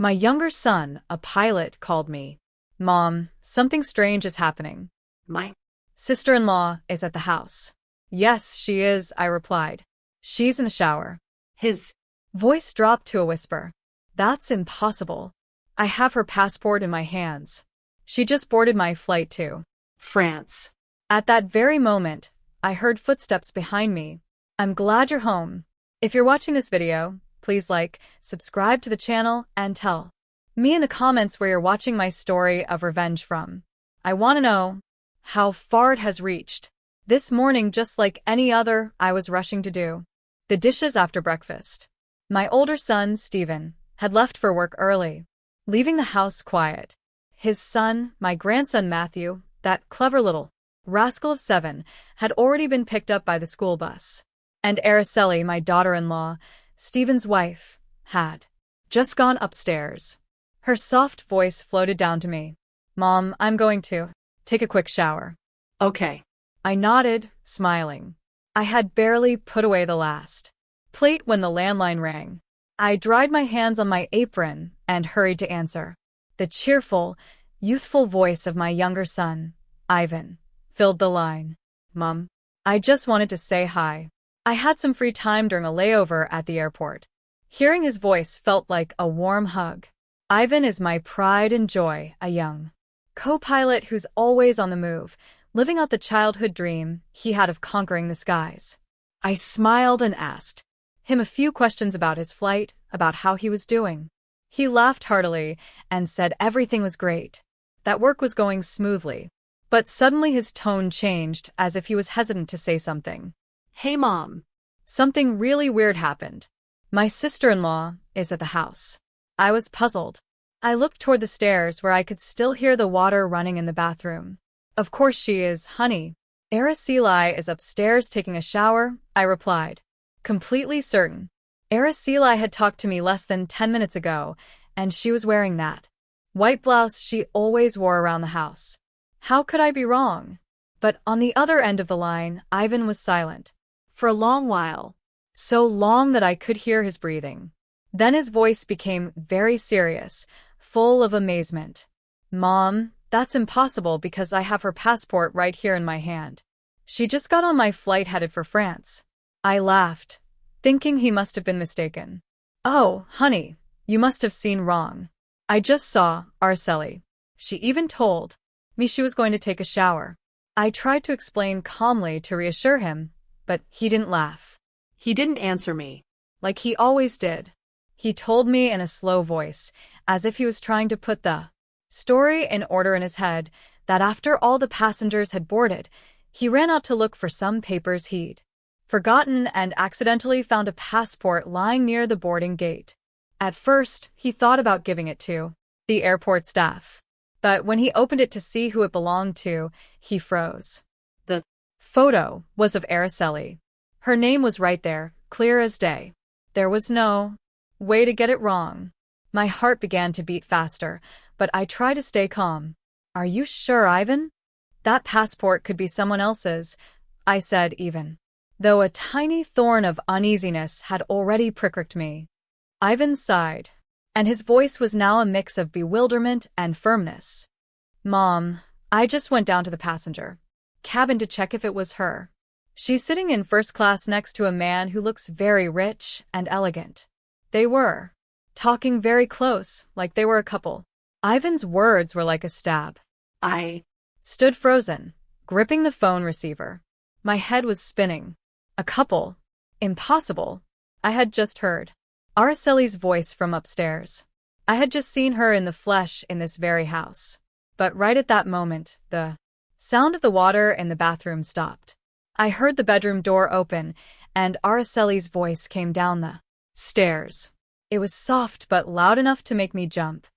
My younger son, a pilot, called me. Mom, something strange is happening. My Sister-in-law is at the house. Yes, she is, I replied. She's in the shower. his Voice dropped to a whisper. That's impossible. I have her passport in my hands. She just boarded my flight to France. At that very moment, I heard footsteps behind me. I'm glad you're home. If you're watching this video, please like, subscribe to the channel, and tell me in the comments where you're watching my story of revenge from. I want to know how far it has reached. This morning, just like any other, I was rushing to do the dishes after breakfast. My older son, Stephen, had left for work early, leaving the house quiet. His son, my grandson Matthew, that clever little rascal of 7, had already been picked up by the school bus. And Araceli, my daughter-in-law, Stephen's wife, had just gone upstairs. Her soft voice floated down to me. Mom, I'm going to take a quick shower. Okay. I nodded, smiling. I had barely put away the last plate when the landline rang. I dried my hands on my apron and hurried to answer. The cheerful, youthful voice of my younger son, Ivan, filled the line. Mom, I just wanted to say hi. I had some free time during a layover at the airport. Hearing his voice felt like a warm hug. Ivan is my pride and joy, a young co-pilot who's always on the move, living out the childhood dream he had of conquering the skies. I smiled and asked him a few questions about his flight, about how he was doing. He laughed heartily and said everything was great, that work was going smoothly. But suddenly his tone changed, as if he was hesitant to say something. Hey, Mom. Something really weird happened. My sister-in-law is at the house. I was puzzled. I looked toward the stairs where I could still hear the water running in the bathroom. Of course she is, honey. Araceli is upstairs taking a shower, I replied, completely certain. Araceli had talked to me less than 10 minutes ago, and she was wearing that white blouse she always wore around the house. How could I be wrong? But on the other end of the line, Ivan was silent. For a long while. So long that I could hear his breathing. Then his voice became very serious, full of amazement. Mom, that's impossible because I have her passport right here in my hand. She just got on my flight headed for France. I laughed, thinking he must have been mistaken. Oh, honey, you must have seen wrong. I just saw Araceli. She even told me she was going to take a shower. I tried to explain calmly to reassure him, but he didn't laugh. He didn't answer me. Like he always did. He told me in a slow voice, as if he was trying to put the story in order in his head, that after all the passengers had boarded, he ran out to look for some papers he'd forgotten and accidentally found a passport lying near the boarding gate. At first, he thought about giving it to the airport staff. But when he opened it to see who it belonged to, he froze. The photo was of Araceli. Her name was right there, clear as day. There was no way to get it wrong. My heart began to beat faster, but I tried to stay calm. Are you sure, Ivan? That passport could be someone else's, I said even, though a tiny thorn of uneasiness had already pricked me. Ivan sighed, and his voice was now a mix of bewilderment and firmness. Mom, I just went down to the passenger cabin to check if it was her. She's sitting in first class next to a man who looks very rich and elegant. They were talking very close, like they were a couple. Ivan's words were like a stab. I stood frozen, gripping the phone receiver. My head was spinning. A couple? Impossible. I had just heard Araceli's voice from upstairs. I had just seen her in the flesh in this very house. But right at that moment, the sound of the water in the bathroom stopped. I heard the bedroom door open, and Araceli's voice came down the stairs. It was soft but loud enough to make me jump.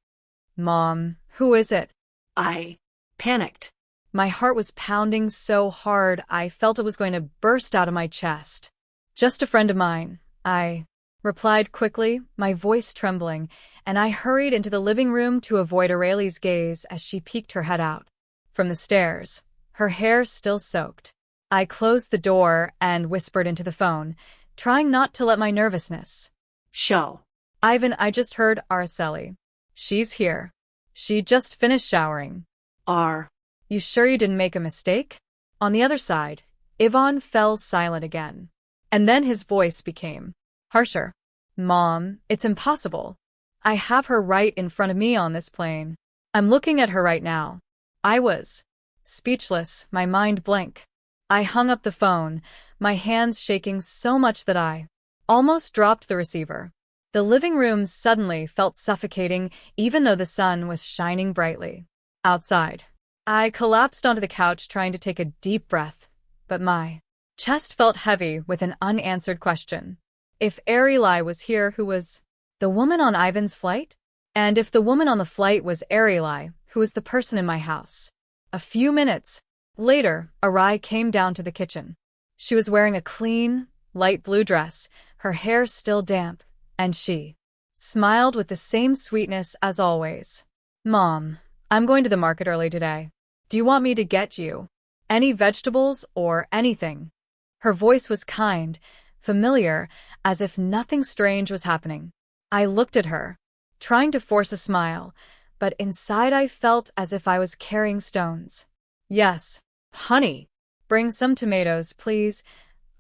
Mom, who is it? I panicked. My heart was pounding so hard I felt it was going to burst out of my chest. Just a friend of mine, I replied quickly, my voice trembling, and I hurried into the living room to avoid Araceli's gaze as she peeked her head out from the stairs, her hair still soaked. I closed the door and whispered into the phone, trying not to let my nervousness show. Ivan, I just heard Araceli. She's here. She just finished showering. R. You sure you didn't make a mistake? On the other side, Ivan fell silent again. And then his voice became harsher. Mom, it's impossible. I have her right in front of me on this plane. I'm looking at her right now. I was speechless, my mind blank. I hung up the phone, my hands shaking so much that I almost dropped the receiver. The living room suddenly felt suffocating, even though the sun was shining brightly outside. I collapsed onto the couch trying to take a deep breath, but my chest felt heavy with an unanswered question. If Areli was here, who was the woman on Ivan's flight? And if the woman on the flight was Areli, who was the person in my house? A few minutes later, Arai came down to the kitchen. She was wearing a clean, light blue dress, her hair still damp, and she smiled with the same sweetness as always. Mom, I'm going to the market early today. Do you want me to get you any vegetables or anything? Her voice was kind, familiar, as if nothing strange was happening. I looked at her, trying to force a smile, but inside I felt as if I was carrying stones. Yes, honey. Bring some tomatoes, please,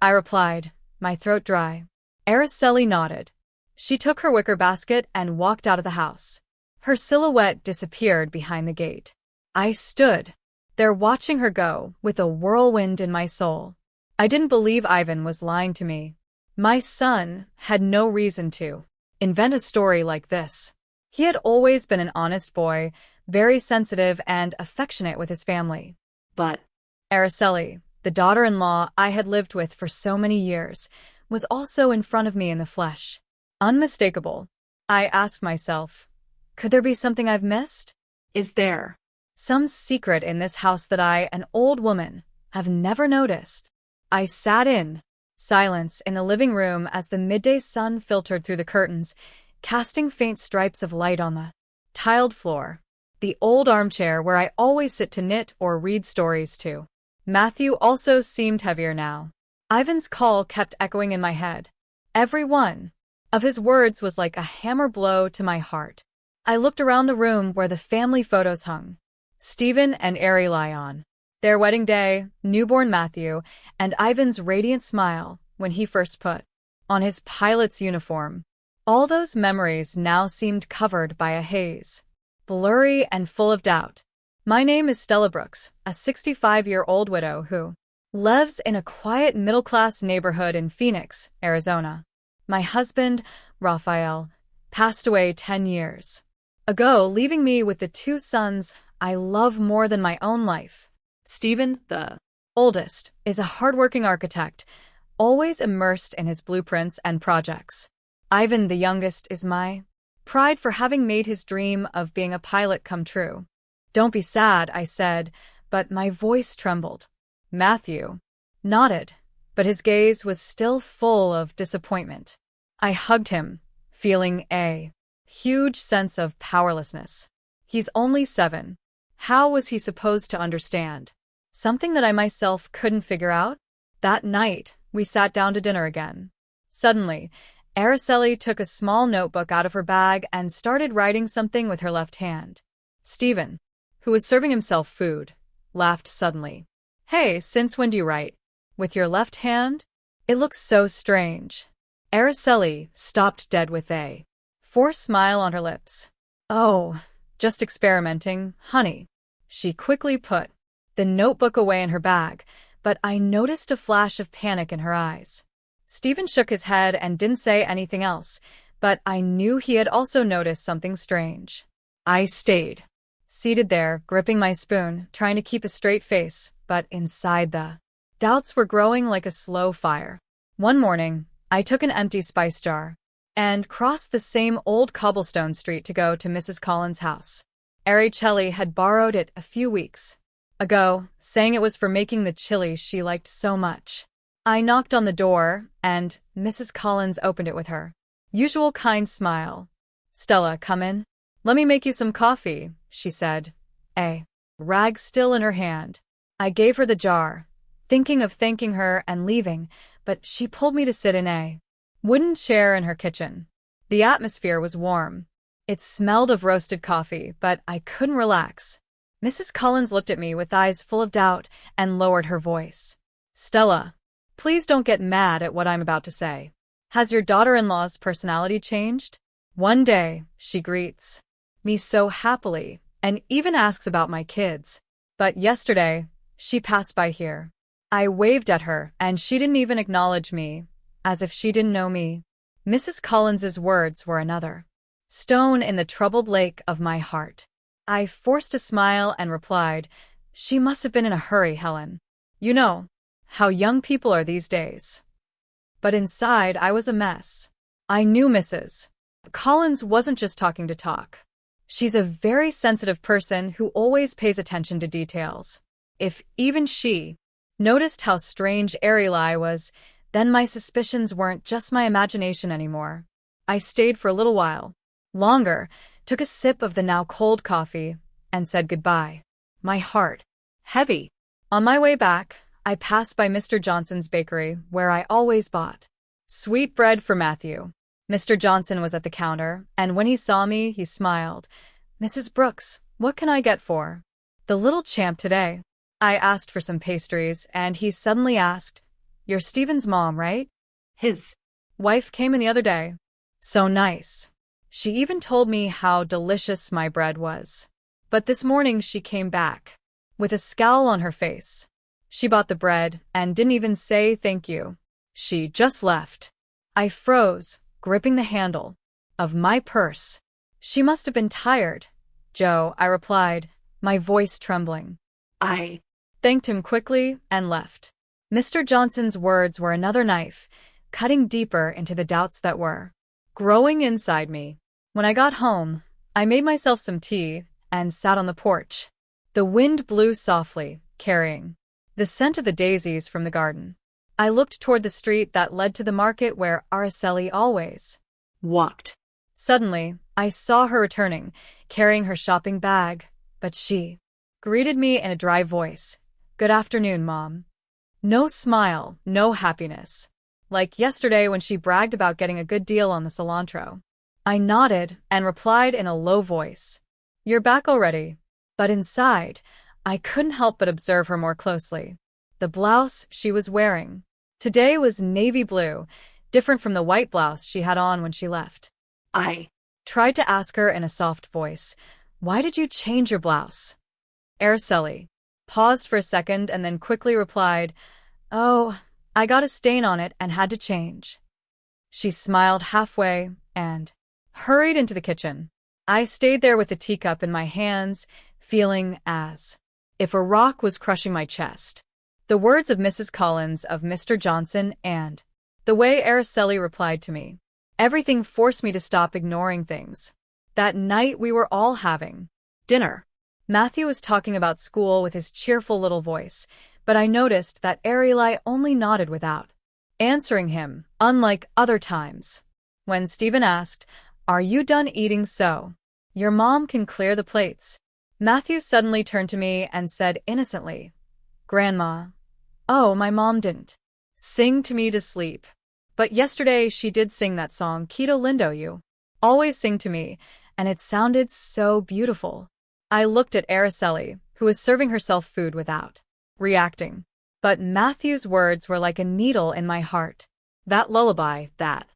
I replied, my throat dry. Araceli nodded. She took her wicker basket and walked out of the house. Her silhouette disappeared behind the gate. I stood there watching her go, with a whirlwind in my soul. I didn't believe Ivan was lying to me. My son had no reason to invent a story like this. He had always been an honest boy, very sensitive and affectionate with his family. But Araceli, the daughter-in-law I had lived with for so many years, was also in front of me in the flesh. Unmistakable. I asked myself, could there be something I've missed? is there Some secret in this house that I, an old woman, have never noticed? I sat in silence in the living room as the midday sun filtered through the curtains, casting faint stripes of light on the tiled floor, the old armchair where I always sit to knit or read stories to. Matthew also seemed heavier now. Ivan's call kept echoing in my head. Every one of his words was like a hammer blow to my heart. I looked around the room where the family photos hung. Stephen and Areli on their wedding day, newborn Matthew, and Ivan's radiant smile when he first put on his pilot's uniform. All those memories now seemed covered by a haze, blurry and full of doubt. My name is Stella Brooks, a 65-year-old widow who lives in a quiet middle-class neighborhood in Phoenix, Arizona. My husband, Raphael, passed away 10 years ago, leaving me with the two sons I love more than my own life. Stephen, the oldest, is a hardworking architect, always immersed in his blueprints and projects. Ivan, the youngest, is my pride for having made his dream of being a pilot come true. Don't be sad, I said, but my voice trembled. Matthew nodded, but his gaze was still full of disappointment. I hugged him, feeling a huge sense of powerlessness. He's only 7. How was he supposed to understand something that I myself couldn't figure out? That night, we sat down to dinner again. Suddenly, Araceli took a small notebook out of her bag and started writing something with her left hand. Stephen, who was serving himself food, laughed suddenly. Hey, since when do you write? With your left hand? It looks so strange. Araceli stopped dead with a forced smile on her lips. Oh, just experimenting, honey. She quickly put the notebook away in her bag, but I noticed a flash of panic in her eyes. Stephen shook his head and didn't say anything else, but I knew he had also noticed something strange. I stayed seated there, gripping my spoon, trying to keep a straight face, but inside the doubts were growing like a slow fire. One morning, I took an empty spice jar and crossed the same old cobblestone street to go to Mrs. Collins' house. Araceli had borrowed it a few weeks ago, saying it was for making the chili she liked so much. I knocked on the door, and Mrs. Collins opened it with her usual kind smile. Stella, come in. Let me make you some coffee, she said, a rag still in her hand. I gave her the jar, thinking of thanking her and leaving, but she pulled me to sit in a wooden chair in her kitchen. The atmosphere was warm, It smelled of roasted coffee, but I couldn't relax. Mrs. Collins looked at me with eyes full of doubt and lowered her voice. Stella, please don't get mad at what I'm about to say. Has your daughter-in-law's personality changed? One day, she greets me so happily and even asks about my kids. But yesterday, she passed by here. I waved at her and she didn't even acknowledge me, as if she didn't know me. Mrs. Collins's words were another stone in the troubled lake of my heart. I forced a smile and replied, she must have been in a hurry, Helen. You know how young people are these days. But inside, I was a mess. I knew Mrs. Collins wasn't just talking to talk. She's a very sensitive person who always pays attention to details. If even she noticed how strange Arieli was, then my suspicions weren't just my imagination anymore. I stayed for a little while longer, took a sip of the now cold coffee, and said goodbye. My heart heavy. On my way back, I passed by Mr. Johnson's bakery, where I always bought sweet bread for Matthew. Mr. Johnson was at the counter, and when he saw me, he smiled. Mrs. Brooks, what can I get for the little champ today? I asked for some pastries, and he suddenly asked, You're Stephen's mom, right? His wife came in the other day. So nice. She even told me how delicious my bread was. But this morning she came back with a scowl on her face. She bought the bread and didn't even say thank you. She just left. I froze, gripping the handle of my purse. She must have been tired, Joe, I replied, my voice trembling. I thanked him quickly and left. Mr. Johnson's words were another knife, cutting deeper into the doubts that were growing inside me. When I got home, I made myself some tea and sat on the porch. The wind blew softly, carrying the scent of the daisies from the garden. I looked toward the street that led to the market where Araceli always walked. Suddenly, I saw her returning, carrying her shopping bag, but she greeted me in a dry voice. Good afternoon, Mom. No smile, no happiness. Like yesterday when she bragged about getting a good deal on the cilantro. I nodded and replied in a low voice. You're back already. But inside, I couldn't help but observe her more closely. The blouse she was wearing today was navy blue, different from the white blouse she had on when she left. I tried to ask her in a soft voice, why did you change your blouse? Araceli paused for a second and then quickly replied, Oh, I got a stain on it and had to change. She smiled halfway and hurried into the kitchen. I stayed there with the teacup in my hands, feeling as if a rock was crushing my chest. The words of Mrs. Collins, of Mr. Johnson, and the way Araceli replied to me. Everything forced me to stop ignoring things. That night we were all having dinner. Matthew was talking about school with his cheerful little voice, but I noticed that Arieli only nodded without answering him, unlike other times. When Stephen asked, Are you done eating so your mom can clear the plates? Matthew suddenly turned to me and said innocently, Grandma, oh, my mom didn't sing to me to sleep. But yesterday she did sing that song, Quito Lindo, you always sing to me, and it sounded so beautiful. I looked at Araceli, who was serving herself food without reacting. But Matthew's words were like a needle in my heart. That lullaby, that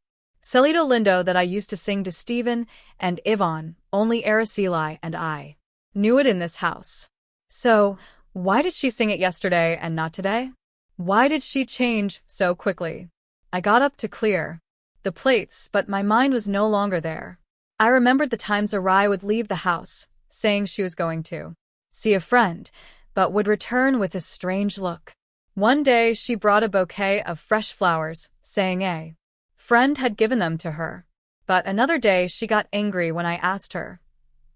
Celito Lindo that I used to sing to Stephen and Yvonne, only Araceli and I knew it in this house. So, why did she sing it yesterday and not today? Why did she change so quickly? I got up to clear the plates, but my mind was no longer there. I remembered the times Arai would leave the house, saying she was going to see a friend, but would return with a strange look. One day she brought a bouquet of fresh flowers, saying a friend had given them to her. But another day she got angry when I asked her,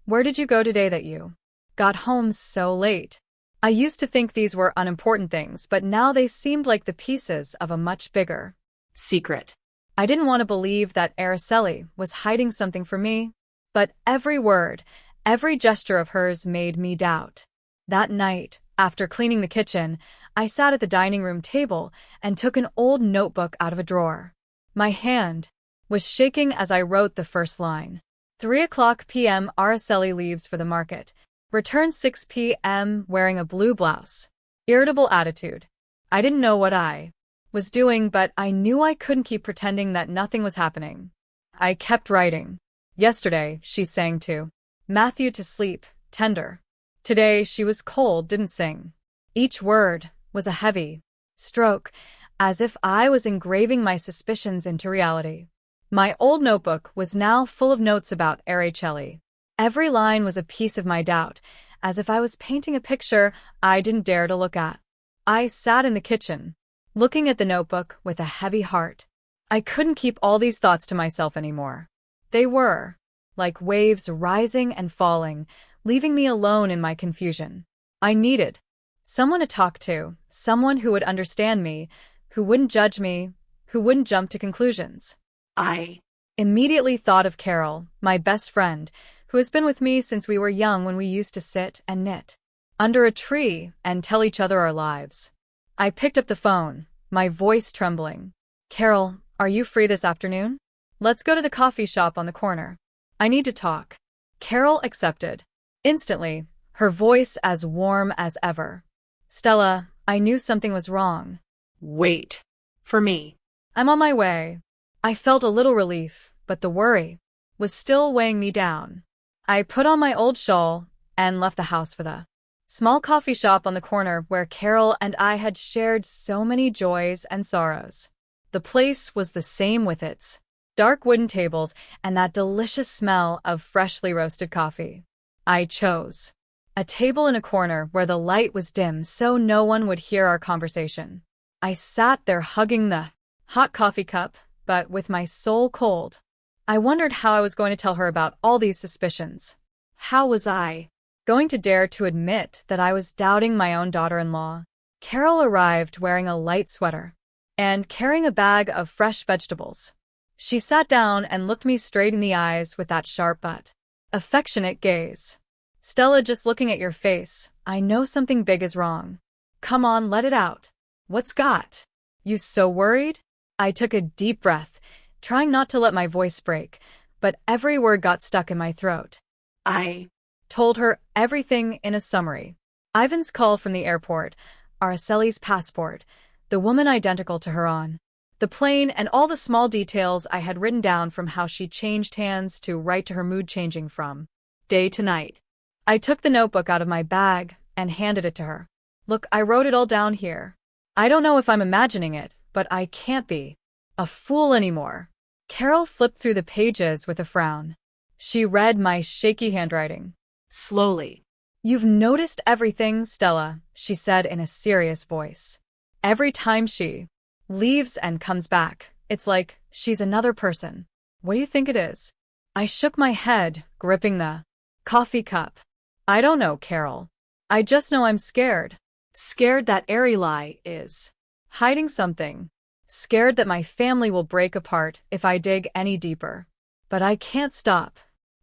Where did you go today that you got home so late? I used to think these were unimportant things, but now they seemed like the pieces of a much bigger secret. I didn't want to believe that Araceli was hiding something from me, but every word, every gesture of hers made me doubt. That night, after cleaning the kitchen, I sat at the dining room table and took an old notebook out of a drawer. My hand was shaking as I wrote the first line. 3 p.m. Araceli leaves for the market. Returns 6 p.m. wearing a blue blouse. Irritable attitude. I didn't know what I was doing, but I knew I couldn't keep pretending that nothing was happening. I kept writing. Yesterday, she sang to Matthew to sleep, tender. Today, she was cold, didn't sing. Each word was a heavy stroke, as if I was engraving my suspicions into reality. My old notebook was now full of notes about Araceli. Every line was a piece of my doubt, as if I was painting a picture I didn't dare to look at. I sat in the kitchen, looking at the notebook with a heavy heart. I couldn't keep all these thoughts to myself anymore. They were like waves rising and falling, leaving me alone in my confusion. I needed someone to talk to, someone who would understand me, who wouldn't judge me, who wouldn't jump to conclusions. I Immediately thought of Carol, my best friend, who has been with me since we were young when we used to sit and knit under a tree and tell each other our lives. I picked up the phone, my voice trembling. Carol, are you free this afternoon? Let's go to the coffee shop on the corner. I need to talk. Carol accepted. Instantly, her voice as warm as ever. Stella, I knew something was wrong. wait. For me. I'm on my way. I felt a little relief, but the worry was still weighing me down. I put on my old shawl and left the house for the small coffee shop on the corner where Carol and I had shared so many joys and sorrows. The place was the same with its dark wooden tables and that delicious smell of freshly roasted coffee. I chose a table in a corner where the light was dim so no one would hear our conversation. I sat there hugging the hot coffee cup, but with my soul cold. I wondered how I was going to tell her about all these suspicions. How was I going to dare to admit that I was doubting my own daughter-in-law? Carol arrived wearing a light sweater and carrying a bag of fresh vegetables. She sat down and looked me straight in the eyes with that sharp but affectionate gaze. Stella, just looking at your face, I know something big is wrong. Come on, let it out. What's got you so worried? I took a deep breath, trying not to let my voice break, but every word got stuck in my throat. I Told her everything in a summary. Ivan's call from the airport, Araceli's passport, the woman identical to her on the plane, and all the small details I had written down, from how she changed hands to right to her mood changing from day to night. I took the notebook out of my bag and handed it to her. Look, I wrote it all down here. I don't know if I'm imagining it, but I can't be a fool anymore. Carol flipped through the pages with a frown. She read my shaky handwriting. slowly. You've noticed everything, Stella, she said in a serious voice. Every time she leaves and comes back, it's like she's another person. What do you think it is? I shook my head, gripping the coffee cup. I don't know, Carol. I just know I'm scared. Scared that Araceli is Hiding something. Scared that my family will break apart if I dig any deeper. But I can't stop.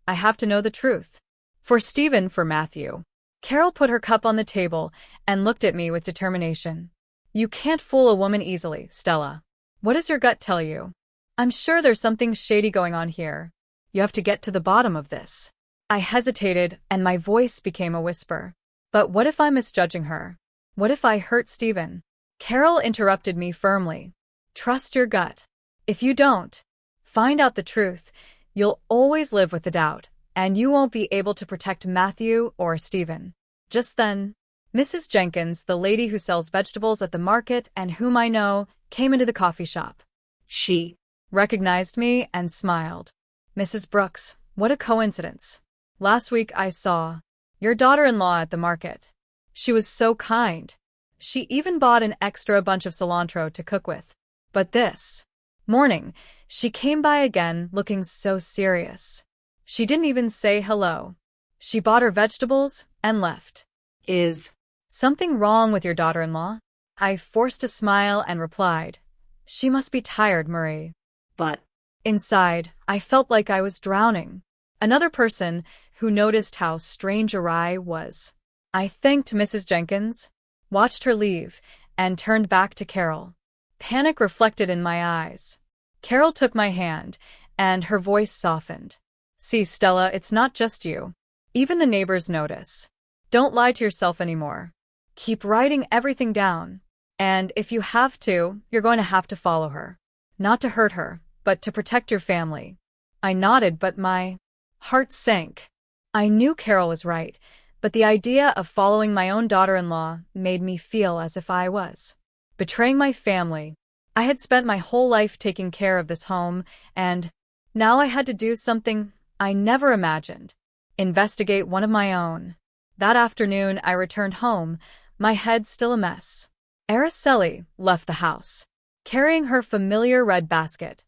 I have to know the truth. For Stephen, for Matthew. Carol put her cup on the table and looked at me with determination. You can't fool a woman easily, Stella. What does your gut tell you? I'm sure there's something shady going on here. You have to get to the bottom of this. I hesitated, and my voice became a whisper. But what if I'm misjudging her? What if I hurt Stephen? Carol interrupted me firmly. Trust your gut. If you don't find out the truth, you'll always live with the doubt, and you won't be able to protect Matthew or Stephen. Just then, Mrs. Jenkins, the lady who sells vegetables at the market and whom I know, came into the coffee shop. she Recognized me and smiled. Mrs. Brooks, what a coincidence. Last week I saw your daughter-in-law at the market. She was so kind. She even bought an extra bunch of cilantro to cook with. But this morning, she came by again looking so serious. She didn't even say hello. She bought her vegetables and left. is Something wrong with your daughter-in-law? I forced a smile and replied. She must be tired, Marie. but Inside, I felt like I was drowning. Another person who noticed how strange I was. I thanked Mrs. Jenkins, watched her leave, and turned back to Carol. Panic reflected in my eyes. Carol took my hand, and her voice softened. See, Stella, it's not just you. Even the neighbors notice. Don't lie to yourself anymore. Keep writing everything down. And if you have to, you're going to have to follow her. Not to hurt her, but to protect your family. I nodded, but my heart sank. I knew Carol was right, but the idea of following my own daughter-in-law made me feel as if I was betraying my family. I had spent my whole life taking care of this home, and now I had to do something I never imagined. Investigate one of my own. That afternoon, I returned home, my head still a mess. Araceli left the house, carrying her familiar red basket.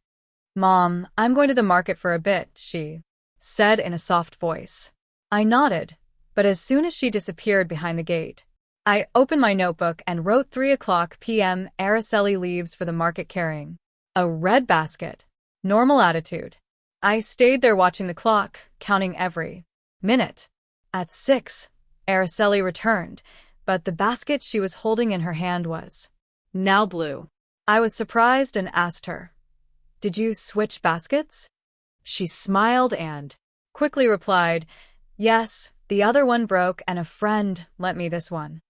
"Mom, I'm going to the market for a bit," she said in a soft voice. I nodded, but as soon as she disappeared behind the gate, I opened my notebook and wrote 3:00 p.m. Araceli leaves for the market carrying a red basket. Normal attitude. I stayed there watching the clock, counting every minute. At 6, Araceli returned, but the basket she was holding in her hand was now blue. I was surprised and asked her, "Did you switch baskets?" She smiled and quickly replied, "Yes, the other one broke and a friend lent me this one."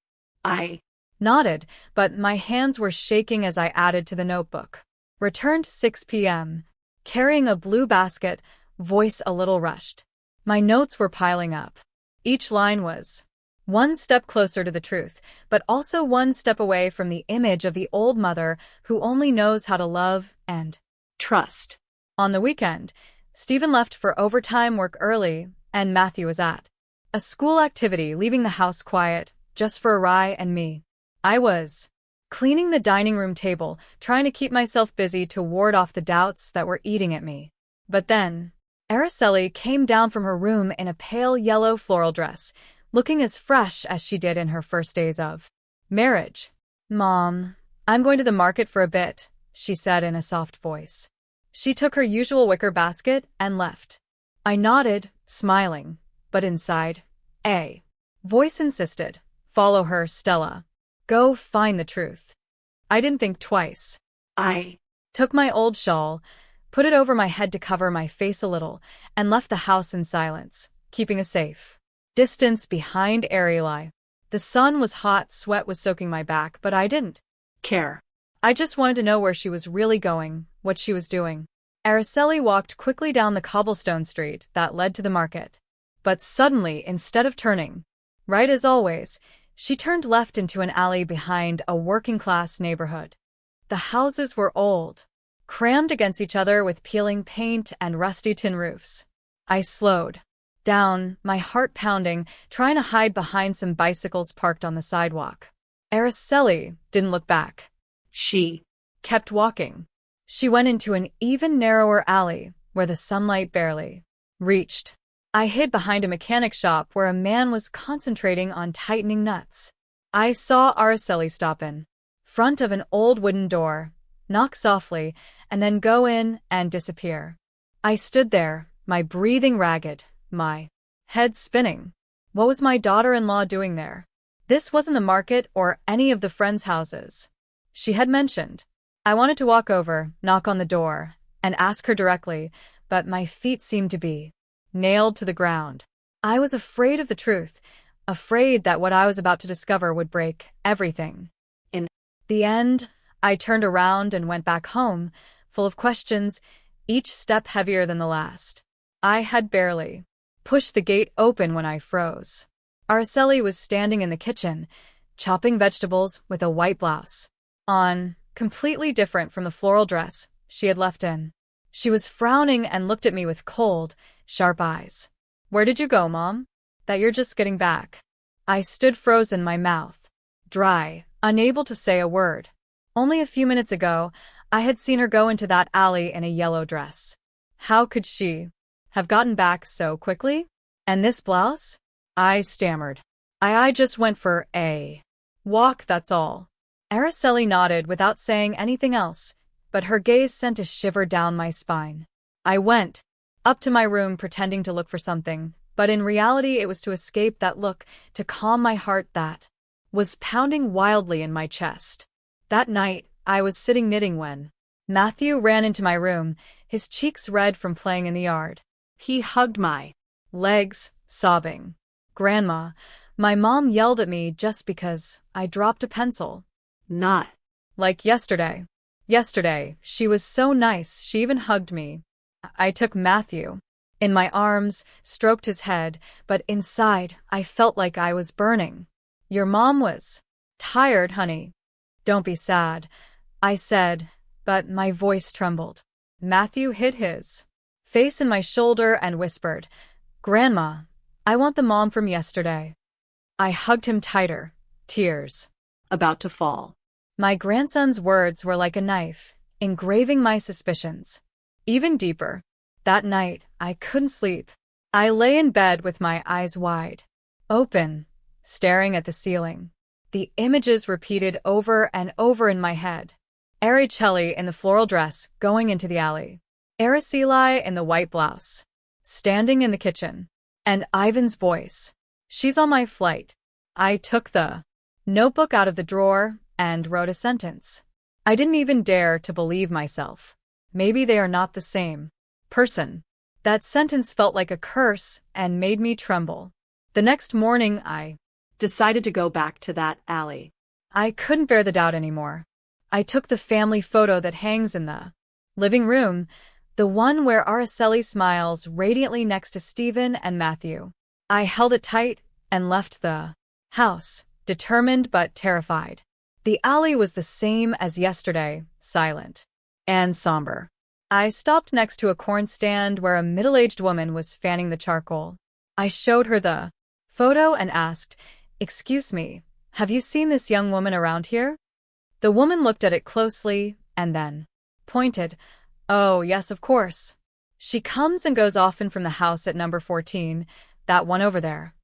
I nodded, but my hands were shaking as I added to the notebook. Returned 6 p.m., carrying a blue basket, voice a little rushed. My notes were piling up. Each line was one step closer to the truth, but also one step away from the image of the old mother who only knows how to love and trust. On the weekend, Stephen left for overtime work early, and Matthew was at a school activity, leaving the house quiet, just for Arai and me. I was cleaning the dining room table, trying to keep myself busy to ward off the doubts that were eating at me. But then, Araceli came down from her room in a pale yellow floral dress, looking as fresh as she did in her first days of marriage. "Mom, I'm going to the market for a bit," she said in a soft voice. She took her usual wicker basket and left. I nodded, smiling, but inside, a voice insisted, "Follow her, Stella. Go find the truth." I didn't think twice. I took my old shawl, put it over my head to cover my face a little, and left the house in silence, keeping a safe distance behind Araceli. The sun was hot, sweat was soaking my back, but I didn't care. I just wanted to know where she was really going, what she was doing. Araceli walked quickly down the cobblestone street that led to the market. But suddenly, instead of turning right as always, she turned left into an alley behind a working-class neighborhood. The houses were old, crammed against each other with peeling paint and rusty tin roofs. I slowed down, my heart pounding, trying to hide behind some bicycles parked on the sidewalk. Araceli didn't look back. She kept walking. She went into an even narrower alley where the sunlight barely reached. I hid behind a mechanic shop where a man was concentrating on tightening nuts. I saw Araceli stop in front of an old wooden door, knock softly, and then go in and disappear. I stood there, my breathing ragged, my head spinning. What was my daughter-in-law doing there? This wasn't the market or any of the friends' houses she had mentioned. I wanted to walk over, knock on the door, and ask her directly, but my feet seemed to be nailed to the ground. I was afraid of the truth, afraid that what I was about to discover would break everything. In the end, I turned around and went back home, full of questions, each step heavier than the last. I had barely pushed the gate open when I froze. Araceli was standing in the kitchen, chopping vegetables with a white blouse on, completely different from the floral dress she had left in. She was frowning and looked at me with cold, sharp eyes. "Where did you go, Mom? That you're just getting back?" I stood frozen, my mouth dry, unable to say a word. Only a few minutes ago, I had seen her go into that alley in a yellow dress. How could she have gotten back so quickly? And this blouse? I stammered. I just went for a walk, that's all. Araceli nodded without saying anything else, but her gaze sent a shiver down my spine. I went up to my room pretending to look for something, but in reality it was to escape that look, to calm my heart that was pounding wildly in my chest. That night, I was sitting knitting when Matthew ran into my room, his cheeks red from playing in the yard. He hugged my legs, sobbing. Grandma, my mom yelled at me just because I dropped a pencil. not. Like yesterday. Yesterday, she was so nice, she even hugged me. I took Matthew in my arms, stroked his head, but inside, I felt like I was burning. Your mom was tired, honey. Don't be sad, I said, but my voice trembled. Matthew hid his face in my shoulder and whispered, Grandma, I want the mom from yesterday. I hugged him tighter, tears About to fall. my grandson's words were like a knife, engraving my suspicions. Even deeper. That night, I couldn't sleep. I lay in bed with my eyes wide open, staring at the ceiling. The images repeated over and over in my head. Araceli in the floral dress going into the alley. Araceli in the white blouse, standing in the kitchen. And Ivan's voice. She's on my flight. I took the notebook out of the drawer and wrote a sentence. I didn't even dare to believe myself. Maybe they are not the same person. That sentence felt like a curse and made me tremble. The next morning, I Decided to go back to that alley. couldn't bear the doubt anymore. I took the family photo that hangs in the living room, the one where Araceli smiles radiantly next to Stephen and Matthew. I held it tight and left the house, determined but terrified. The alley was the same as yesterday, silent and somber. I stopped next to a corn stand where a middle-aged woman was fanning the charcoal. I showed her the photo and asked, Excuse me, have you seen this young woman around here? The woman looked at it closely and then pointed. Oh, yes, of course. She comes and goes often from the house at number 14, that one over there.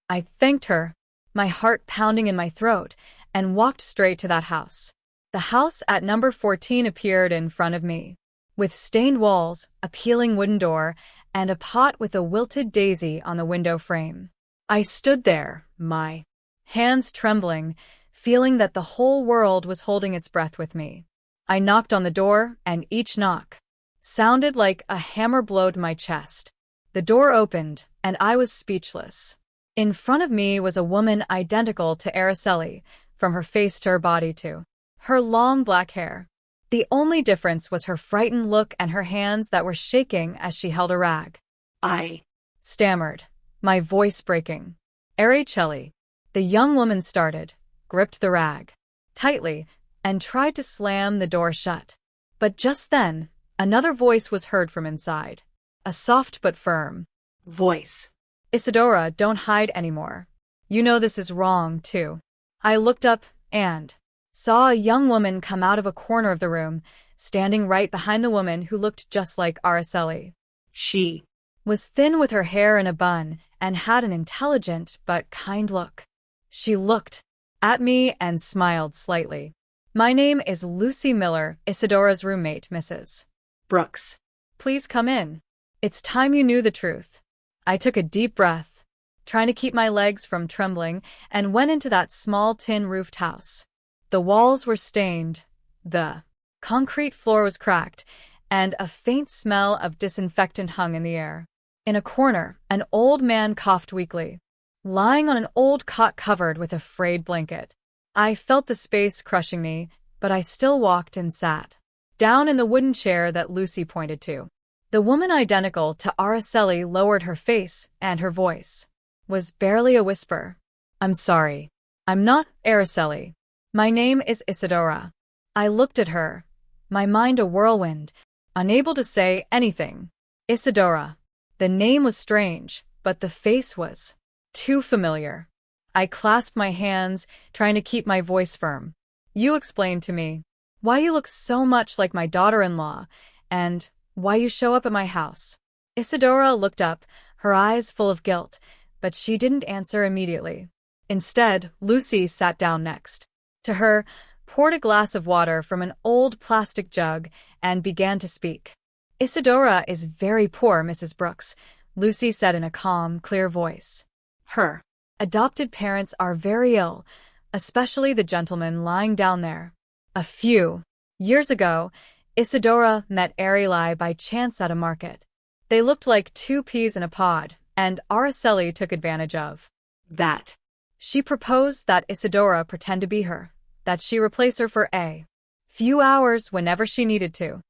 I thanked her, my heart pounding in my throat, and walked straight to that house. The house at number 14 appeared in front of me, with stained walls, a peeling wooden door, and a pot with a wilted daisy on the window frame. I stood there, my hands trembling, feeling that the whole world was holding its breath with me. I knocked on the door, and each knock sounded like a hammer blowed my chest. The door opened, and I was speechless. In front of me was a woman identical to Araceli, from her face to her body to her long black hair. The only difference was her frightened look and her hands that were shaking as she held a rag. I Stammered, my voice breaking. Araceli. The young woman started, gripped the rag tightly, and tried to slam the door shut. But just then, another voice was heard from inside. A soft but firm voice. Isadora, don't hide anymore. You know this is wrong, too. I looked up and saw a young woman come out of a corner of the room, standing right behind the woman who looked just like Araceli. She Was thin with her hair in a bun and had an intelligent but kind look. She looked at me and smiled slightly. My name is Lucy Miller, Isadora's roommate, Mrs. Brooks. Please come in. It's time you knew the truth. I took a deep breath, trying to keep my legs from trembling, and went into that small tin-roofed house. The walls were stained, the concrete floor was cracked, and a faint smell of disinfectant hung in the air. In a corner, an old man coughed weakly, lying on an old cot covered with a frayed blanket. I felt the space crushing me, but I still walked and sat down in the wooden chair that Lucy pointed to. The woman identical to Araceli lowered her face, and her voice was barely a whisper. I'm sorry. I'm not Araceli. My name is Isadora. I looked at her, my mind a whirlwind, unable to say anything. Isadora. The name was strange, but the face was too familiar. I clasped my hands, trying to keep my voice firm. You explained to me why you look so much like my daughter-in-law, and why you show up at my house. Isadora looked up, her eyes full of guilt, but she didn't answer immediately. Instead, Lucy sat down next to her, poured a glass of water from an old plastic jug, and began to speak. Isadora is very poor, Mrs. Brooks, Lucy said in a calm, clear voice. Her adopted parents are very ill, especially the gentleman lying down there. A few years ago, Isadora met Araceli by chance at a market. They looked like two peas in a pod, and Araceli took advantage of that. She proposed that Isadora pretend to be her, that she replace her for a few hours whenever she needed to.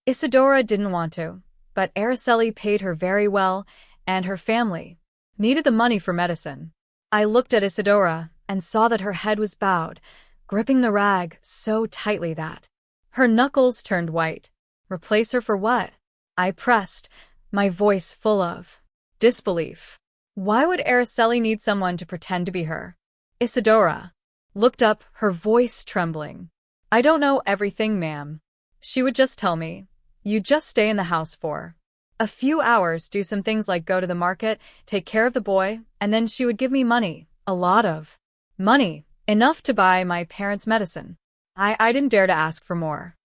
Isadora didn't want to, but Araceli paid her very well, and her family needed the money for medicine. I looked at Isadora and saw that her head was bowed, gripping the rag so tightly that her knuckles turned white. Replace her for what? I pressed, my voice full of disbelief. Why would Araceli need someone to pretend to be her? Isadora looked up, her voice trembling. I don't know everything, ma'am. She would just tell me, you just stay in the house for a few hours, do some things like go to the market, take care of the boy, and then she would give me money, a lot of money, enough to buy my parents' medicine. I didn't dare to ask for more.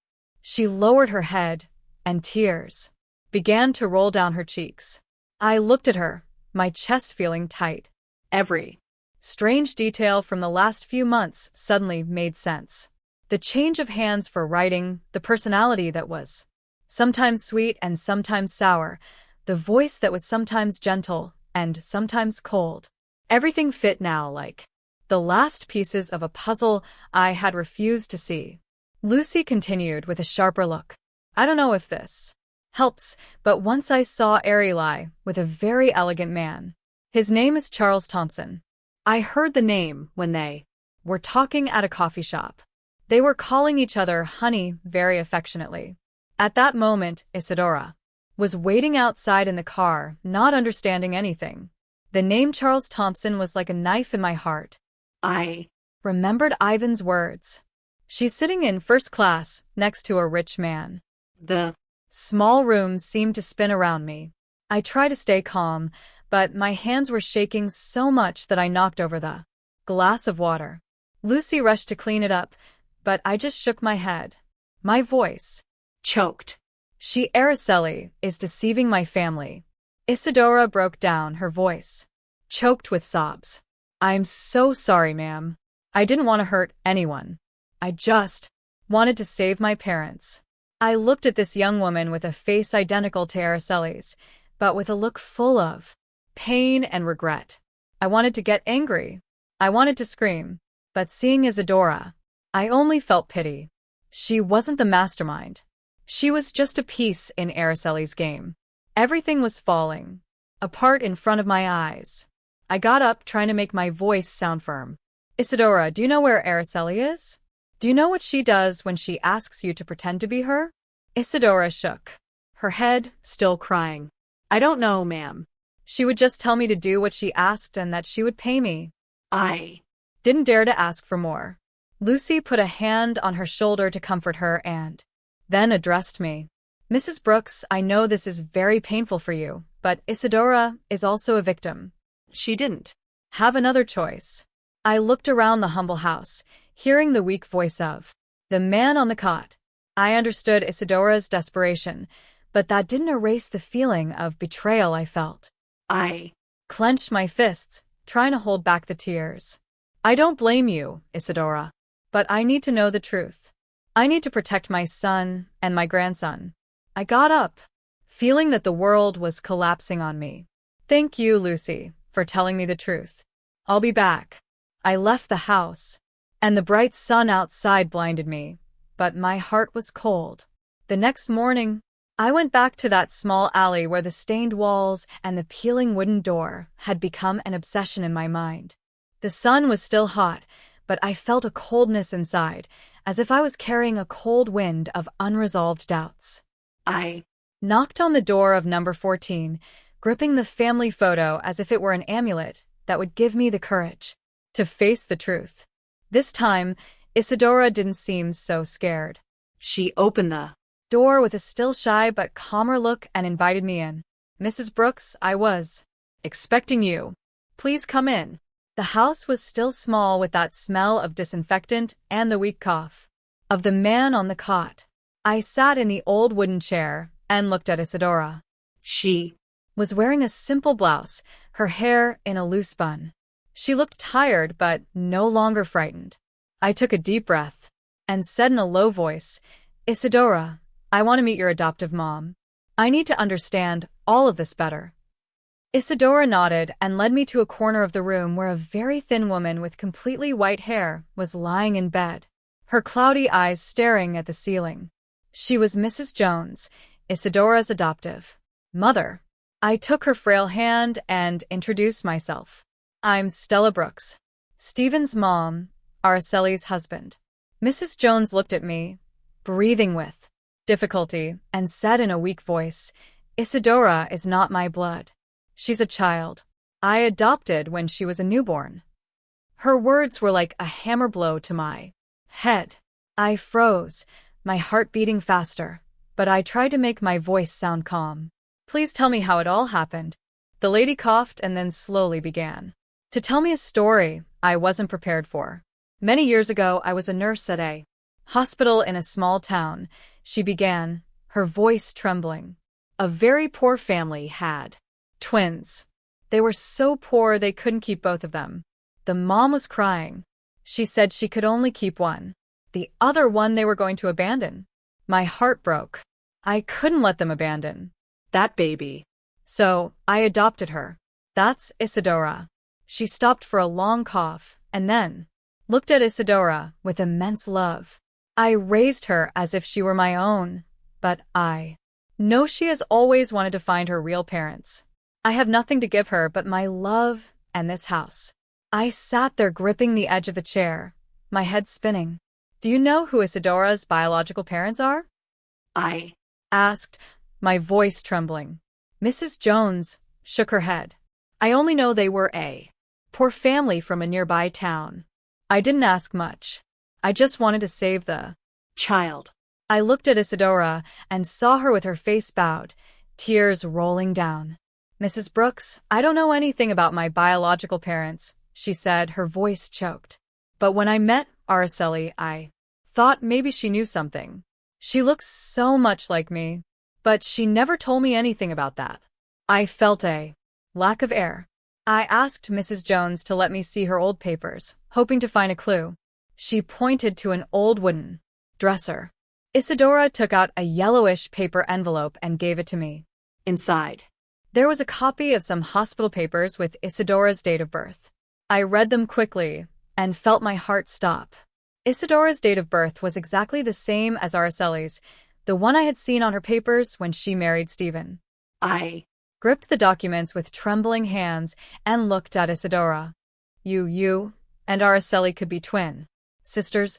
She lowered her head, and tears began to roll down her cheeks. I looked at her, my chest feeling tight. Every strange detail from the last few months suddenly made sense. The change of hands for writing, the personality that was sometimes sweet and sometimes sour, the voice that was sometimes gentle and sometimes cold. Everything fit now like the last pieces of a puzzle I had refused to see. Lucy continued with a sharper look. I don't know if this helps, but once I saw Ari lie with a very elegant man. His name is Charles Thompson. I heard the name when they were talking at a coffee shop. They were calling each other honey very affectionately. At that moment, Isadora was waiting outside in the car, not understanding anything. The name Charles Thompson was like a knife in my heart. I remembered Ivan's words. She's sitting in first class, next to a rich man. The small room seemed to spin around me. I tried to stay calm, but my hands were shaking so much that I knocked over the glass of water. Lucy rushed to clean it up, but I just shook my head. My voice choked. Araceli is deceiving my family. Isadora broke down, her voice choked with sobs. I'm so sorry, ma'am. I didn't want to hurt anyone. I just wanted to save my parents. I looked at this young woman with a face identical to Araceli's, but with a look full of pain and regret. I wanted to get angry. I wanted to scream. But seeing Isadora, I only felt pity. She wasn't the mastermind. She was just a piece in Araceli's game. Everything was falling apart in front of my eyes. I got up, trying to make my voice sound firm. Isadora, do you know where Araceli is? Do you know what she does when she asks you to pretend to be her? Isadora shook her head, still crying. I don't know, ma'am. She would just tell me to do what she asked and that she would pay me. I didn't dare to ask for more. Lucy put a hand on her shoulder to comfort her and then addressed me. Mrs. Brooks, I know this is very painful for you, but Isadora is also a victim. She didn't have another choice. I looked around the humble house, hearing the weak voice of the man on the cot. I understood Isadora's desperation, but that didn't erase the feeling of betrayal I felt. I clenched my fists, trying to hold back the tears. I don't blame you, Isadora, but I need to know the truth. I need to protect my son and my grandson. I got up, feeling that the world was collapsing on me. Thank you, Lucy, for telling me the truth. I'll be back. I left the house, and the bright sun outside blinded me, but my heart was cold. The next morning, I went back to that small alley where the stained walls and the peeling wooden door had become an obsession in my mind. The sun was still hot, but I felt a coldness inside, as if I was carrying a cold wind of unresolved doubts. I knocked on the door of number 14, gripping the family photo as if it were an amulet that would give me the courage to face the truth. This time, Isadora didn't seem so scared. She opened the door with a still shy but calmer look and invited me in. Mrs. Brooks, I was expecting you. Please come in. The house was still small with that smell of disinfectant and the weak cough of the man on the cot. I sat in the old wooden chair and looked at Isadora. She was wearing a simple blouse, her hair in a loose bun. She looked tired but no longer frightened. I took a deep breath. and said in a low voice, "Isadora, I want to meet your adoptive mom. I need to understand all of this better." Isadora nodded and led me to a corner of the room where a very thin woman with completely white hair was lying in bed, her cloudy eyes staring at the ceiling. She was Mrs. Jones, Isadora's adoptive mother. I took her frail hand and introduced myself. "I'm Stella Brooks, Stephen's mom, Araceli's husband." Mrs. Jones looked at me, breathing with difficulty, and said in a weak voice, "Isadora is not my blood. She's a child I adopted when she was a newborn." Her words were like a hammer blow to my head. I froze, my heart beating faster, but I tried to make my voice sound calm. "Please tell me how it all happened." The lady coughed and then slowly began to tell me a story I wasn't prepared for. "Many years ago, I was a nurse at a hospital in a small town," she began, her voice trembling. "A very poor family had twins. They were so poor they couldn't keep both of them. The mom was crying. She said she could only keep one. The other one they were going to abandon. My heart broke. I couldn't let them abandon that baby. So I adopted her. That's Isadora." She stopped for a long cough and then looked at Isadora with immense love. "I raised her as if she were my own, but I know she has always wanted to find her real parents. I have nothing to give her but my love and this house." I sat there gripping the edge of the chair, my head spinning. "Do you know who Isadora's biological parents are?" I asked, my voice trembling. Mrs. Jones shook her head. "I only know they were a poor family from a nearby town. I didn't ask much. I just wanted to save the child." I looked at Isadora and saw her with her face bowed, tears rolling down. "Mrs. Brooks, I don't know anything about my biological parents," she said, her voice choked. "But when I met Araceli, I thought maybe she knew something. She looks so much like me, but she never told me anything about that." I felt a lack of air. I asked Mrs. Jones to let me see her old papers, hoping to find a clue. She pointed to an old wooden dresser. Isadora took out a yellowish paper envelope and gave it to me. Inside there was a copy of some hospital papers with Isadora's date of birth. I read them quickly and felt my heart stop. Isadora's date of birth was exactly the same as Araceli's, the one I had seen on her papers when she married Stephen. I gripped the documents with trembling hands and looked at Isadora. You and Araceli could be twin sisters,"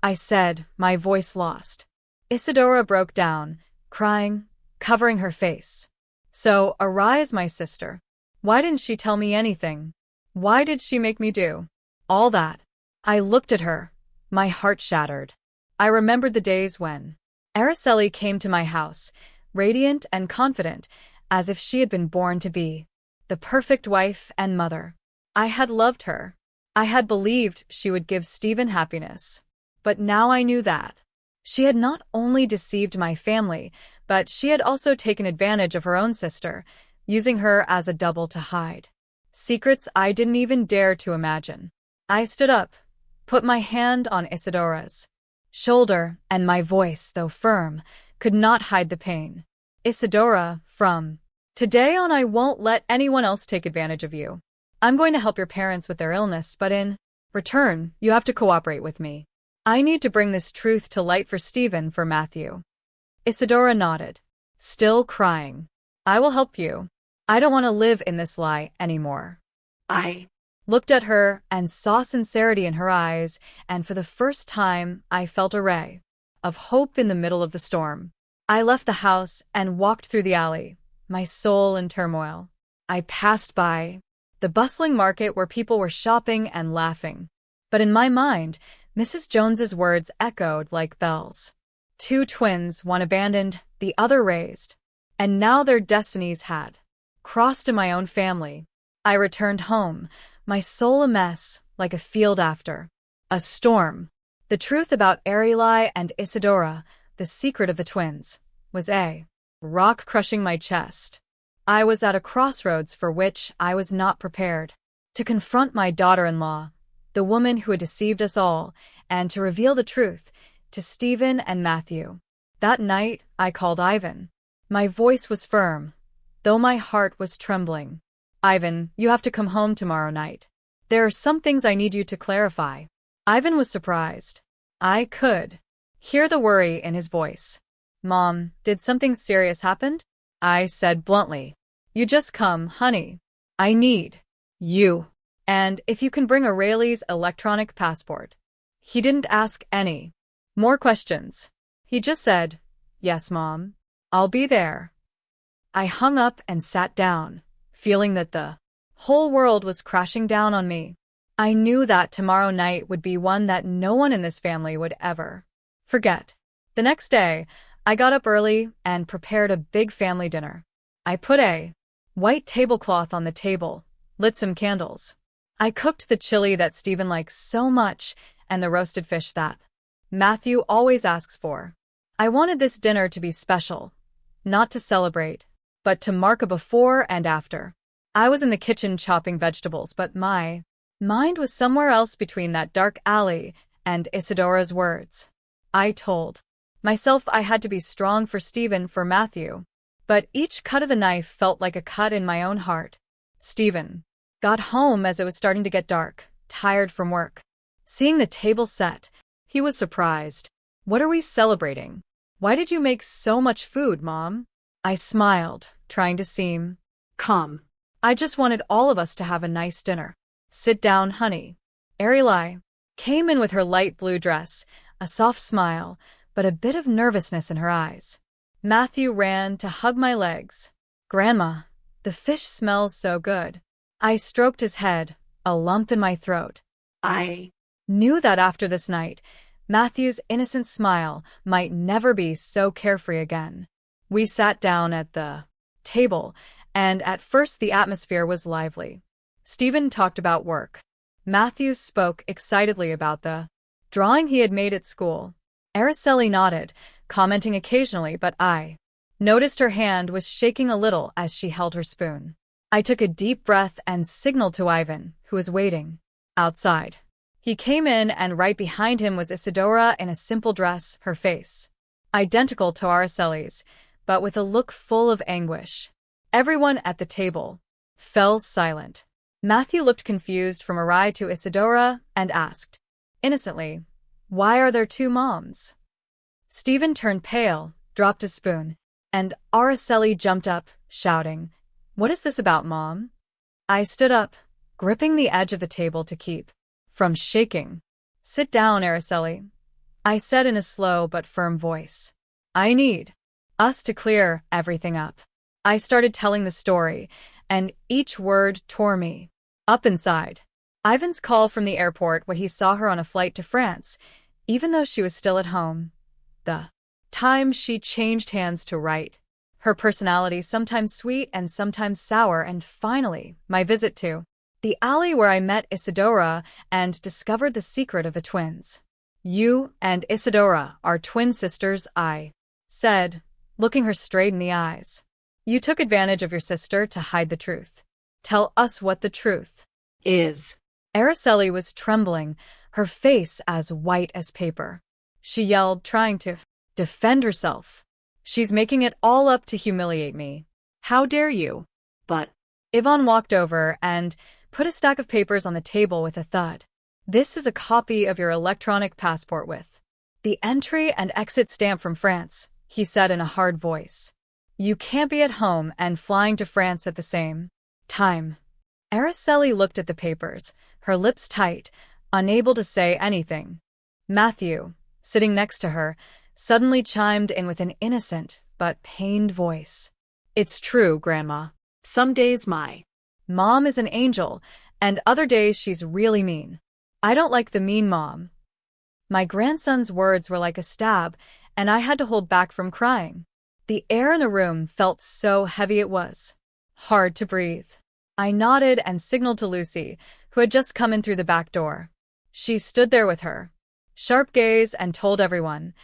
I said, my voice lost. Isadora broke down, crying, covering her face. "So, Ara is my sister. Why didn't she tell me anything? Why did she make me do all that?" I looked at her, my heart shattered. I remembered the days when Araceli came to my house, radiant and confident, as if she had been born to be the perfect wife and mother. I had loved her. I had believed she would give Stephen happiness. But now I knew that she had not only deceived my family, but she had also taken advantage of her own sister, using her as a double to hide secrets I didn't even dare to imagine. I stood up, put my hand on Isadora's shoulder, and my voice, though firm, could not hide the pain. "Isadora, from today on I won't let anyone else take advantage of you. I'm going to help your parents with their illness, but in return, you have to cooperate with me. I need to bring this truth to light for Stephen, for Matthew." Isadora nodded, still crying. "I will help you. I don't want to live in this lie anymore." I looked at her and saw sincerity in her eyes, and for the first time I felt a ray of hope in the middle of the storm. I left the house and walked through the alley, my soul in turmoil. I passed by the bustling market where people were shopping and laughing. But in my mind, Mrs. Jones's words echoed like bells. Two twins, one abandoned, the other raised. And now their destinies had crossed in my own family. I returned home, my soul a mess, like a field after a storm. The truth about Araceli and Isadora, the secret of the twins, was a rock crushing my chest. I was at a crossroads for which I was not prepared. To confront my daughter-in-law, the woman who had deceived us all, and to reveal the truth, to Stephen and Matthew. That night, I called Ivan. My voice was firm, though my heart was trembling. Ivan, you have to come home tomorrow night. There are some things I need you to clarify. Ivan was surprised. I could hear the worry in his voice. Mom, did something serious happen? I said bluntly. You just come, honey. I need you. And if you can bring Aurelie's electronic passport. He didn't ask any more questions. He just said, yes, Mom. I'll be there. I hung up and sat down, feeling that the whole world was crashing down on me. I knew that tomorrow night would be one that no one in this family would ever forget. The next day, I got up early and prepared a big family dinner. I put a white tablecloth on the table, lit some candles. I cooked the chili that Stephen likes so much and the roasted fish that Matthew always asks for. I wanted this dinner to be special, not to celebrate, but to mark a before and after. I was in the kitchen chopping vegetables, but my mind was somewhere else between that dark alley and Isidora's words. I told myself I had to be strong for Stephen, for Matthew, but each cut of the knife felt like a cut in my own heart. Stephen got home as it was starting to get dark, tired from work. Seeing the table set, he was surprised. What are we celebrating? Why did you make so much food, Mom? I smiled, trying to seem calm. I just wanted all of us to have a nice dinner. Sit down, honey. Arieli came in with her light blue dress, a soft smile, but a bit of nervousness in her eyes. Matthew ran to hug my legs. Grandma, the fish smells so good. I stroked his head, a lump in my throat. I knew that after this night, Matthew's innocent smile might never be so carefree again. We sat down at the table, and at first the atmosphere was lively. Stephen talked about work. Matthew spoke excitedly about the drawing he had made at school. Araceli nodded, commenting occasionally, but I noticed her hand was shaking a little as she held her spoon. I took a deep breath and signaled to Ivan, who was waiting outside. He came in, and right behind him was Isidora in a simple dress, her face identical to Araceli's, but with a look full of anguish. Everyone at the table fell silent. Matthew looked confused from Arai to Isidora and asked, innocently, why are there two moms? Stephen turned pale, dropped his spoon, and Araceli jumped up, shouting, what is this about, Mom? I stood up, gripping the edge of the table to keep from shaking. Sit down, Araceli, I said in a slow but firm voice. I need us to clear everything up. I started telling the story, and each word tore me up inside. Ivan's call from the airport when he saw her on a flight to France, even though she was still at home. The time she changed hands to write. Her personality, sometimes sweet and sometimes sour, and finally, my visit to the alley where I met Isidora and discovered the secret of the twins. You and Isidora are twin sisters, I said, looking her straight in the eyes. You took advantage of your sister to hide the truth. Tell us what the truth is. Araceli was trembling, her face as white as paper. She yelled, trying to defend herself. She's making it all up to humiliate me. How dare you? But Yvonne walked over and put a stack of papers on the table with a thud. This is a copy of your electronic passport with the entry and exit stamp from France, he said in a hard voice. You can't be at home and flying to France at the same time. Araceli looked at the papers, her lips tight, unable to say anything. Matthew, sitting next to her, suddenly chimed in with an innocent but pained voice. It's true, Grandma. Some days my mom is an angel, and other days she's really mean. I don't like the mean mom. My grandson's words were like a stab, and I had to hold back from crying. The air in the room felt so heavy it was hard to breathe. I nodded and signaled to Lucy, who had just come in through the back door. She stood there with her sharp gaze and told everyone,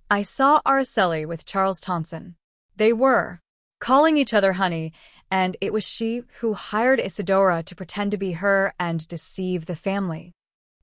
I saw Araceli with Charles Thompson. They were calling each other honey, and it was she who hired Isidora to pretend to be her and deceive the family.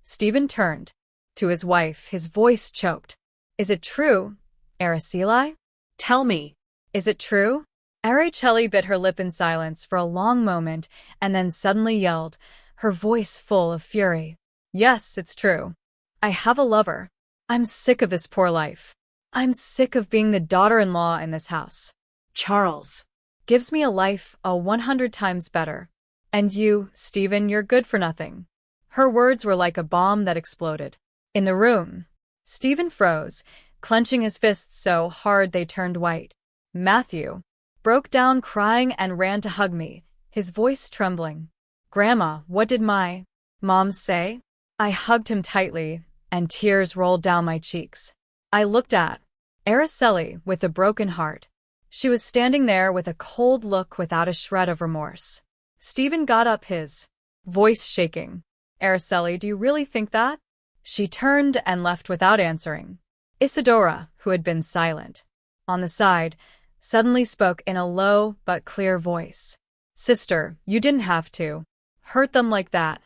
Stephen turned to his wife, his voice choked. Is it true, Araceli? Tell me. Is it true? Araceli bit her lip in silence for a long moment and then suddenly yelled, her voice full of fury. Yes, it's true. I have a lover. I'm sick of this poor life. I'm sick of being the daughter-in-law in this house. Charles. Gives me a life 100 times better. And you, Stephen, you're good for nothing. Her words were like a bomb that exploded. In the room, Stephen froze, clenching his fists so hard they turned white. Matthew broke down crying and ran to hug me, his voice trembling. Grandma, what did my mom say? I hugged him tightly, and tears rolled down my cheeks. I looked at Araceli with a broken heart. She was standing there with a cold look without a shred of remorse. Stephen got up, his voice shaking. Araceli, do you really think that? She turned and left without answering. Isadora, who had been silent on the side, suddenly spoke in a low but clear voice. Sister, you didn't have to hurt them like that.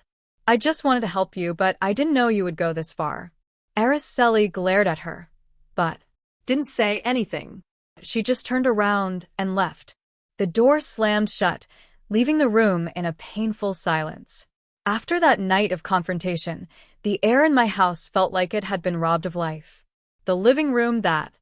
I just wanted to help you, but I didn't know you would go this far. Araceli glared at her, but Didn't say anything. she just turned around and left. The door slammed shut, leaving the room in a painful silence. After that night of confrontation, the air in my house felt like it had been robbed of life. The living room that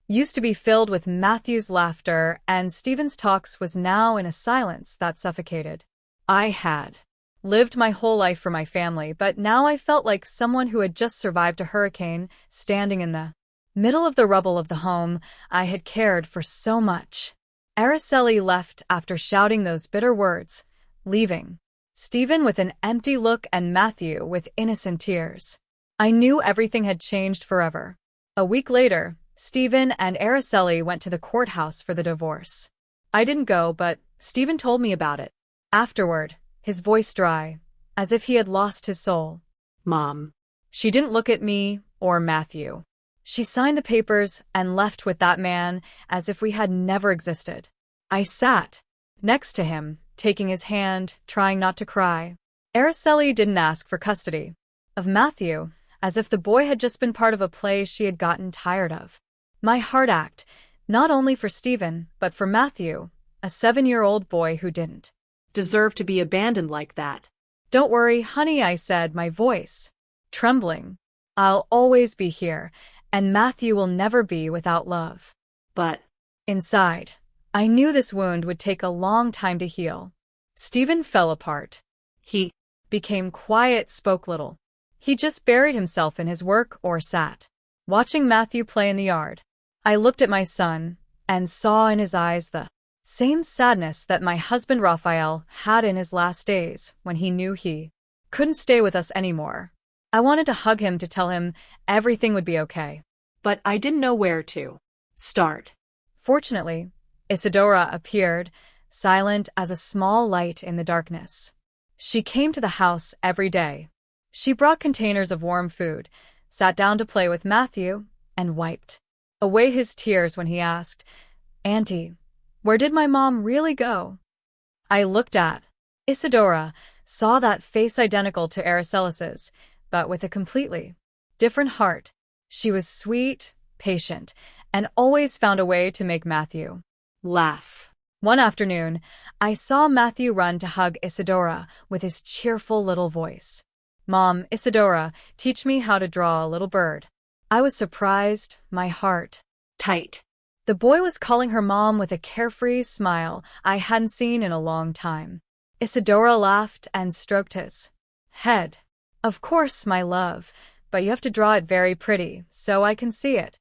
used to be filled with Matthew's laughter and Stephen's talks was now in a silence that suffocated. I had lived my whole life for my family, but now I felt like someone who had just survived a hurricane, standing in the middle of the rubble of the home I had cared for so much. Araceli left after shouting those bitter words, leaving Stephen with an empty look and Matthew with innocent tears. I knew everything had changed forever. A week later, Stephen and Araceli went to the courthouse for the divorce. I didn't go, but Stephen told me about it. Afterward, his voice dry, as if he had lost his soul. Mom. She didn't look at me or Matthew. She signed the papers and left with that man as if we had never existed. I sat next to him, taking his hand, trying not to cry. Araceli didn't ask for custody of Matthew, as if the boy had just been part of a play she had gotten tired of. My heart ached, not only for Stephen, but for Matthew, a 7-year-old boy who didn't Deserve to be abandoned like that. Don't worry, honey, I said, my voice trembling. I'll always be here, and Matthew will never be without love. But inside, I knew this wound would take a long time to heal. Stephen fell apart. he Became quiet, spoke little. He just buried himself in his work or sat watching Matthew play in the yard. I looked at my son and saw in his eyes the same sadness that my husband Raphael had in his last days when he knew he couldn't stay with us anymore. I wanted to hug him to tell him everything would be okay. but I didn't know where to start. Fortunately, Isadora appeared, silent as a small light in the darkness. She came to the house every day. She brought containers of warm food, sat down to play with Matthew, and wiped away his tears when he asked, Auntie, where did my mom really go? I looked at Isadora, saw that face identical to Araceli's, but with a completely different heart. She was sweet, patient, and always found a way to make Matthew Laugh. One afternoon, I saw Matthew run to hug Isadora with his cheerful little voice. Mom, Isadora, teach me how to draw a little bird. I was surprised, my heart Tight. The boy was calling her mom with a carefree smile I hadn't seen in a long time. Isadora laughed and stroked his head. Of course, my love, but you have to draw it very pretty, so I can see it.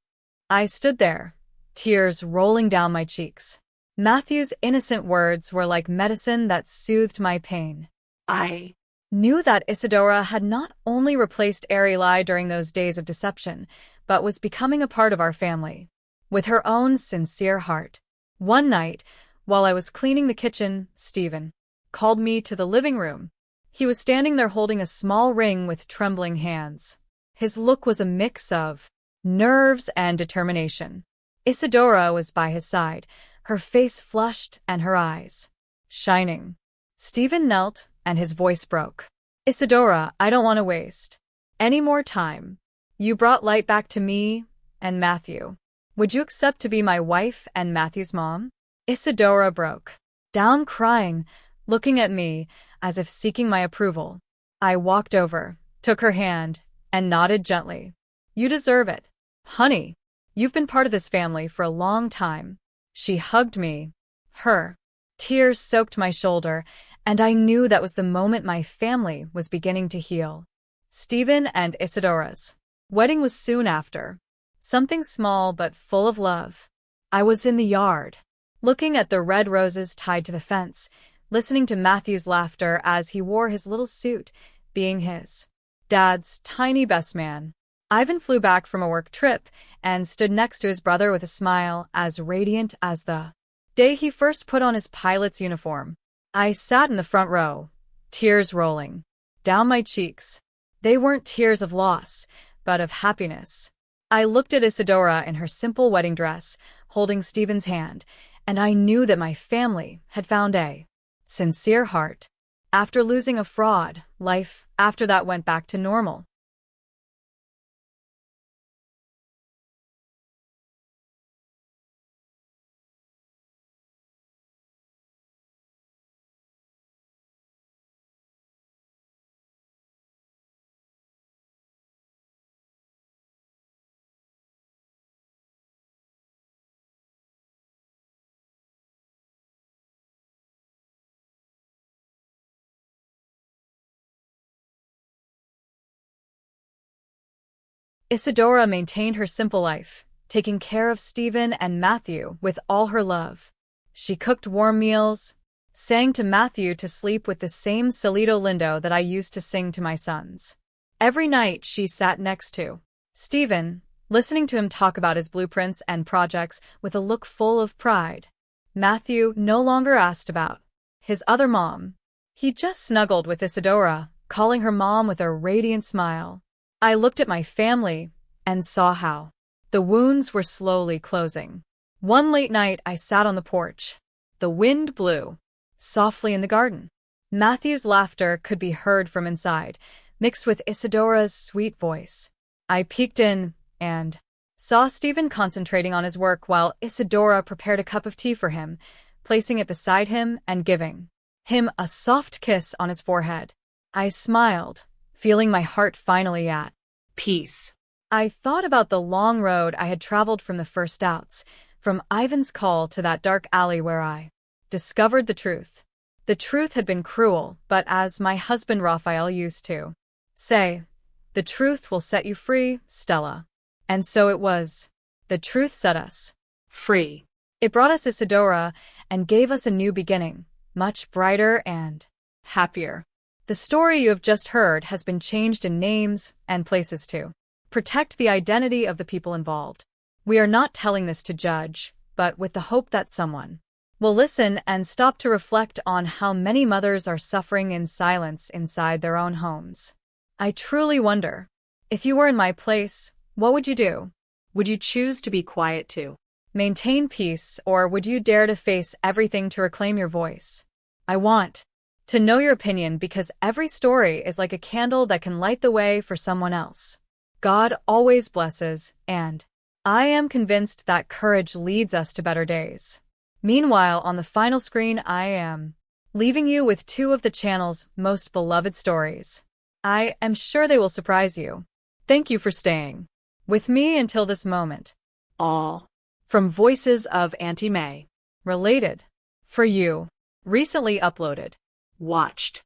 I stood there, tears rolling down my cheeks. Matthew's innocent words were like medicine that soothed my pain. I Knew that Isadora had not only replaced Araceli during those days of deception, but was becoming a part of our family. With her own sincere heart. One night, while I was cleaning the kitchen, Stephen called me to the living room. He was standing there holding a small ring with trembling hands. His look was a mix of nerves and determination. Isadora was by his side, her face flushed and her eyes shining. Stephen knelt, and his voice broke. Isadora, I don't want to waste any more time. You brought light back to me, and Matthew. Would you accept to be my wife and Matthew's mom? Isadora broke down crying, looking at me as if seeking my approval. I walked over, took her hand, and nodded gently. You deserve it. Honey, you've been part of this family for a long time. She hugged me. Her tears soaked my shoulder, and I knew that was the moment my family was beginning to heal. Stephen and Isadora's wedding was soon after. Something small but full of love. I was in the yard, looking at the red roses tied to the fence, listening to Matthew's laughter as he wore his little suit, being his dad's tiny best man. Ivan flew back from a work trip and stood next to his brother with a smile as radiant as the day he first put on his pilot's uniform. I sat in the front row, tears rolling down my cheeks. They weren't tears of loss, but of happiness. I looked at Isadora in her simple wedding dress, holding Stephen's hand, and I knew that my family had found a sincere heart. After losing a fraud, life after that went back to normal. Isadora maintained her simple life, taking care of Stephen and Matthew with all her love. She cooked warm meals, sang to Matthew to sleep with the same solito lindo that I used to sing to my sons. Every night she sat next to Stephen, listening to him talk about his blueprints and projects with a look full of pride. Matthew no longer asked about his other mom. He just snuggled with Isadora, calling her mom with a radiant smile. I looked at my family and saw how the wounds were slowly closing. One late night, I sat on the porch. The wind blew softly in the garden. Matthew's laughter could be heard from inside, mixed with Isadora's sweet voice. I peeked in and saw Stephen concentrating on his work while Isadora prepared a cup of tea for him, placing it beside him and giving him a soft kiss on his forehead. I smiled, feeling my heart finally at peace. I thought about the long road I had traveled from the first outs, from Ivan's call to that dark alley where I discovered the truth. The truth had been cruel, but as my husband Raphael used to say, the truth will set you free, Stella. And so it was. The truth set us free. It brought us Isadora and gave us a new beginning, much brighter and happier. The story you have just heard has been changed in names and places to protect the identity of the people involved. We are not telling this to judge, but with the hope that someone will listen and stop to reflect on how many mothers are suffering in silence inside their own homes. I truly wonder, if you were in my place, what would you do? Would you choose to be quiet too? Maintain peace, or would you dare to face everything to reclaim your voice? I want to know your opinion because every story is like a candle that can light the way for someone else. God always blesses, and I am convinced that courage leads us to better days. Meanwhile, on the final screen, I am leaving you with two of the channel's most beloved stories. I am sure they will surprise you. Thank you for staying with me until this moment. All from Voices of Auntie May. Related. For you. Recently uploaded. Watched.